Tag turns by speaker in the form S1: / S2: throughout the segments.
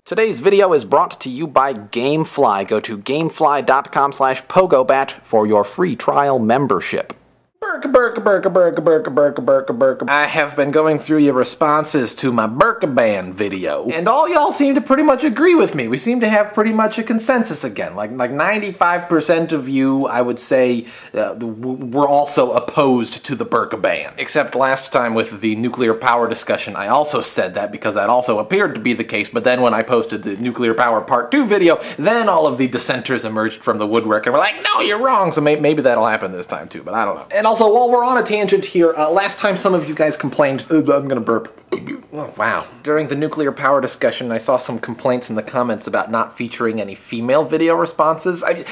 S1: Today's video is brought to you by Gamefly. Go to gamefly.com/pogobat for your free trial membership. Burqa. I have been going through your responses to my Burqa Ban video, and all y'all seem to pretty much agree with me. We seem to have pretty much a consensus again. Like 95% of you, I would say, were also opposed to the Burqa Ban. Except last time with the nuclear power discussion, I also said that because that also appeared to be the case, but then when I posted the nuclear power part 2 video, then all of the dissenters emerged from the woodwork and were like, no, you're wrong, so maybe that'll happen this time too, but I don't know. And also, while we're on a tangent here, last time some of you guys complained, I'm gonna burp. Oh, wow. During the nuclear power discussion, I saw some complaints in the comments about not featuring any female video responses. I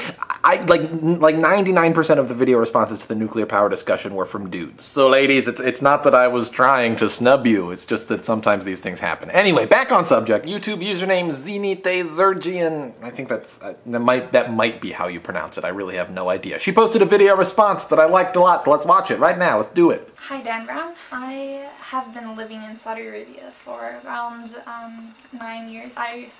S1: like 99% of the video responses to the nuclear power discussion were from dudes. So ladies, it's not that I was trying to snub you, it's just that sometimes these things happen. Anyway, back on subject. YouTube username Zenitezergian. I think that might be how you pronounce it. I really have no idea. She posted a video response that I liked a lot, so let's watch it right now. Let's do it.
S2: Hi Dan Brown. I have been living in Saudi Arabia for around 9 years. I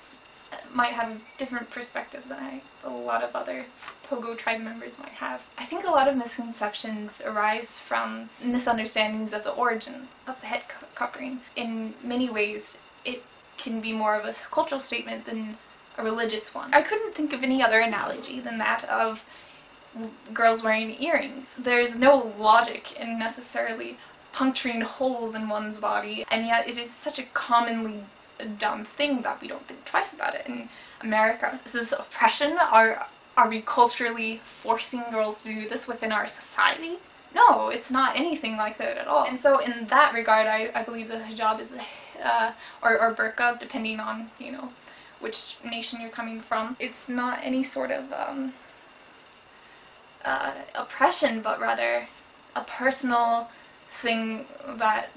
S2: might have a different perspective than a lot of other Pogo tribe members might have. I think a lot of misconceptions arise from misunderstandings of the origin of the head covering. In many ways, it can be more of a cultural statement than a religious one. I couldn't think of any other analogy than that of girls wearing earrings. There's no logic in necessarily puncturing holes in one's body, and yet it is such a commonly done thing that we don't think twice about it in America. Is this oppression? Are we culturally forcing girls to do this within our society? No, it's not anything like that at all. And so in that regard, I believe the hijab is or burqa, depending on, you know, which nation you're coming from. It's not any sort of oppression, but rather a personal thing that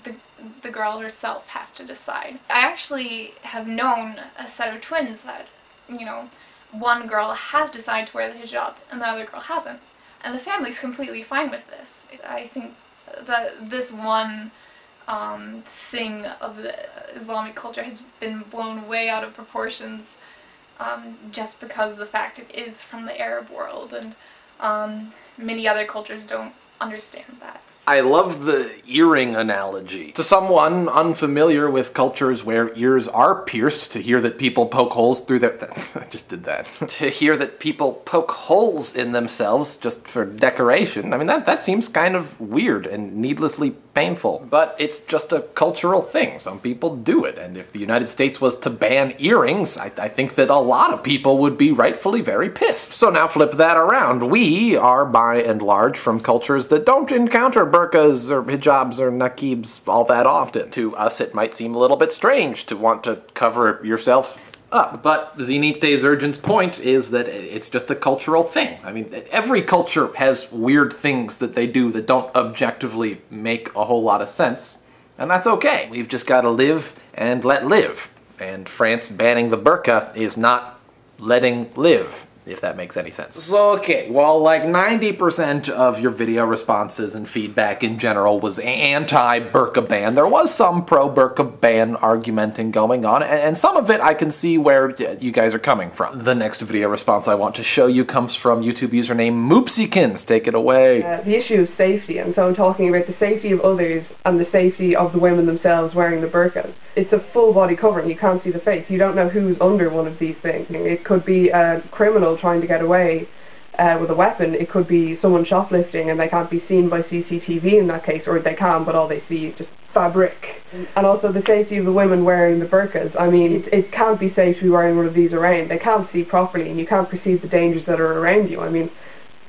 S2: the girl herself has to decide. I actually have known a set of twins that, you know, one girl has decided to wear the hijab and the other girl hasn't, and the family's completely fine with this. I think that this one thing of the Islamic culture has been blown way out of proportions just because of the fact it is from the Arab world, and many other cultures don't understand that.
S1: I love the earring analogy. To someone unfamiliar with cultures where ears are pierced, to hear that people poke holes through their... I just did that. To hear that people poke holes in themselves just for decoration, I mean, that seems kind of weird and needlessly painful. But it's just a cultural thing. Some people do it, and if the United States was to ban earrings, I think that a lot of people would be rightfully very pissed. So now flip that around. We are, by and large, from cultures that don't encounter burqas or hijabs or naqibs all that often. To us, it might seem a little bit strange to want to cover yourself up. But Zenitezergian's point is that it's just a cultural thing. I mean, every culture has weird things that they do that don't objectively make a whole lot of sense, and that's okay. We've just got to live and let live. And France banning the burqa is not letting live, if that makes any sense. So, okay, well, like 90% of your video responses and feedback in general was anti-Burqa ban. There was some pro-Burqa ban argumenting going on, and some of it I can see where you guys are coming from. The next video response I want to show you comes from YouTube username Moopsiekins. Take it away.
S3: The issue is safety, and so I'm talking about the safety of others and the safety of the women themselves wearing the burqas. It's a full body covering. You can't see the face. You don't know who's under one of these things. It could be a criminal trying to get away with a weapon. It could be someone shoplifting and they can't be seen by CCTV in that case, or they can, but all they see is just fabric. And also the safety of the women wearing the burqas. I mean, it can't be safe to be wearing one of these around. They can't see properly and you can't perceive the dangers that are around you. I mean,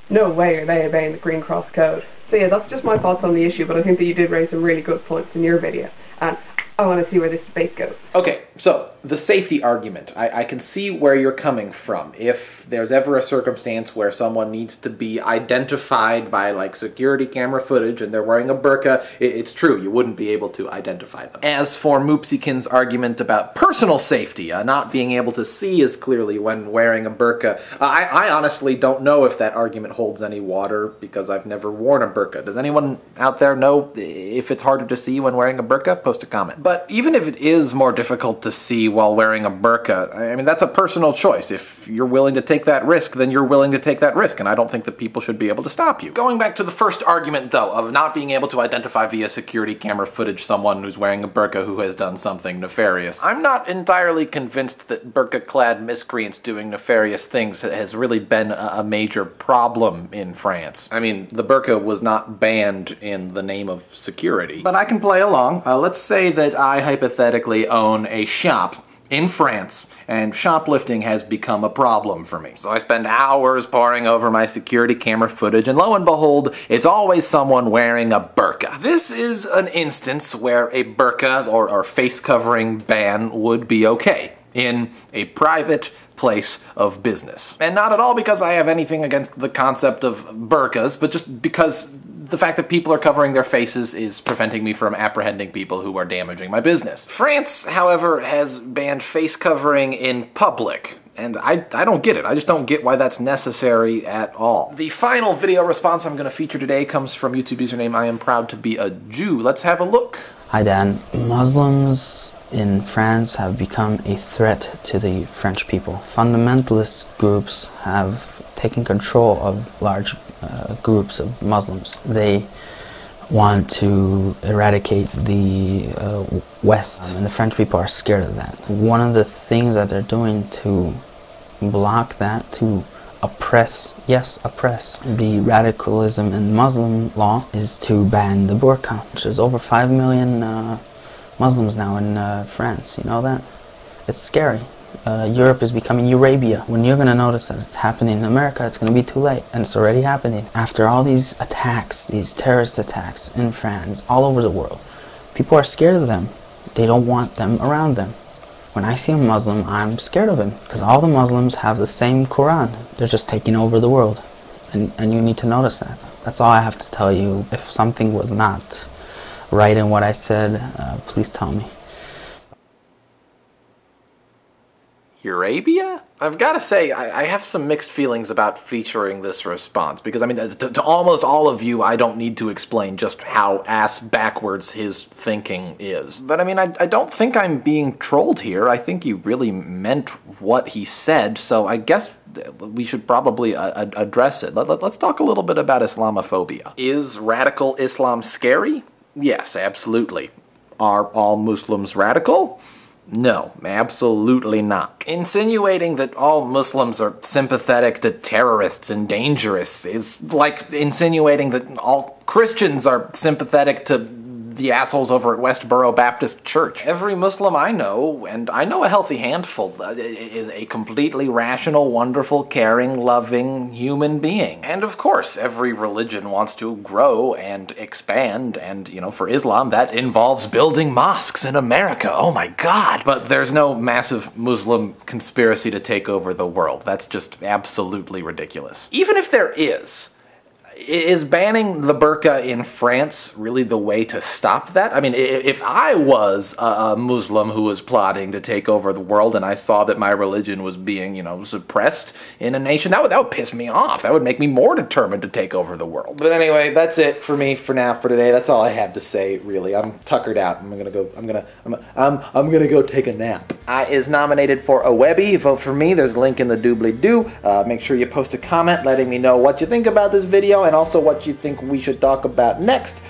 S3: no way are they obeying the Green Cross Code. So yeah, that's just my thoughts on the issue, but I think that you did raise some really good points in your video. And I want to see where this debate goes.
S1: Okay, so the safety argument. I can see where you're coming from. If there's ever a circumstance where someone needs to be identified by, like, security camera footage and they're wearing a burqa, it's true, you wouldn't be able to identify them. As for Moopsykin's argument about personal safety, not being able to see as clearly when wearing a burqa, I honestly don't know if that argument holds any water because I've never worn a burqa. Does anyone out there know if it's harder to see when wearing a burqa? Post a comment. But even if it is more difficult to see while wearing a burqa, I mean, that's a personal choice. If you're willing to take that risk, then you're willing to take that risk, and I don't think that people should be able to stop you. Going back to the first argument, though, of not being able to identify via security camera footage someone who's wearing a burqa who has done something nefarious, I'm not entirely convinced that burqa-clad miscreants doing nefarious things has really been a major problem in France. I mean, the burqa was not banned in the name of security. But I can play along. Let's say that I hypothetically own a shop in France, and shoplifting has become a problem for me. So I spend hours poring over my security camera footage, and lo and behold, it's always someone wearing a burqa. This is an instance where a burqa or face-covering ban would be okay in a private place of business. And not at all because I have anything against the concept of burqas, but just because the fact that people are covering their faces is preventing me from apprehending people who are damaging my business. France, however, has banned face covering in public. And I don't get it. I just don't get why that's necessary at all. The final video response I'm going to feature today comes from YouTube username I am proud to be a Jew. Let's have a look.
S4: Hi Dan. Muslims in France have become a threat to the French people. Fundamentalist groups have taken control of large groups of Muslims. They want to eradicate the West, and the French people are scared of that. One of the things that they're doing to block that, to oppress, yes, oppress, the radicalism in Muslim law, is to ban the burqa. There's over 5 million Muslims now in France, you know that? It's scary. Europe is becoming Eurabia. When you're going to notice that it's happening in America, it's going to be too late, and it's already happening. After all these attacks, these terrorist attacks in France, all over the world, people are scared of them. They don't want them around them. When I see a Muslim, I'm scared of him, because all the Muslims have the same Quran. They're just taking over the world, and you need to notice that. That's all I have to tell you. If something was not right in what I said, please tell me.
S1: Eurabia? I've got to say, I have some mixed feelings about featuring this response, because, I mean, to almost all of you, I don't need to explain just how ass-backwards his thinking is. But, I mean, I don't think I'm being trolled here. I think he really meant what he said, so I guess we should probably address it. Let's talk a little bit about Islamophobia. Is radical Islam scary? Yes, absolutely. Are all Muslims radical? No, absolutely not. Insinuating that all Muslims are sympathetic to terrorists and dangerous is like insinuating that all Christians are sympathetic to the assholes over at Westboro Baptist Church. Every Muslim I know, and I know a healthy handful, is a completely rational, wonderful, caring, loving human being. And of course, every religion wants to grow and expand, and, you know, for Islam, that involves building mosques in America. Oh my God! But there's no massive Muslim conspiracy to take over the world. That's just absolutely ridiculous. Even if there is banning the burqa in France really the way to stop that? I mean, if I was a Muslim who was plotting to take over the world and I saw that my religion was being, you know, suppressed in a nation, that would piss me off. That would make me more determined to take over the world. But anyway, that's it for me for now, for today. That's all I have to say, really. I'm tuckered out. I'm gonna go take a nap. I is nominated for a Webby. Vote for me. There's a link in the doobly-doo. Make sure you post a comment letting me know what you think about this video, and also what you think we should talk about next.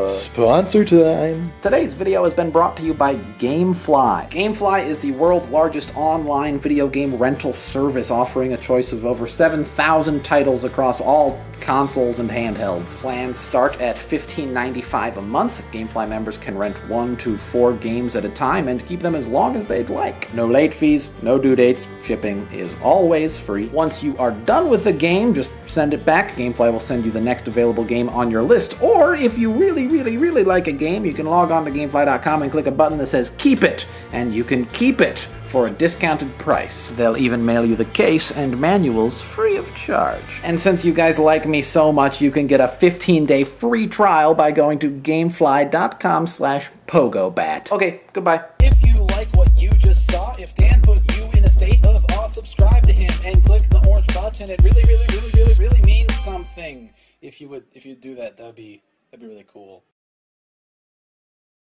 S1: Sponsor time. Today's video has been brought to you by Gamefly. Gamefly is the world's largest online video game rental service, offering a choice of over 7,000 titles across all consoles and handhelds. Plans start at $15.95 a month. Gamefly members can rent 1 to 4 games at a time and keep them as long as they'd like. No late fees, no due dates, shipping is always free. Once you are done with the game, just send it back. Gamefly will send you the next available game
S5: game on your list. Or if you really like a game, you can log on to Gamefly.com and click a button that says Keep It, and you can keep it for a discounted price. They'll even mail you the case and manuals free of charge. And since you guys like me so much, you can get a 15-day free trial by going to Gamefly.com/PogoBat. Okay, goodbye. If you like what you just saw, if Dan put you in a state of awe, subscribe to him and click the orange button. It really means something. If you do that, that'd be really cool.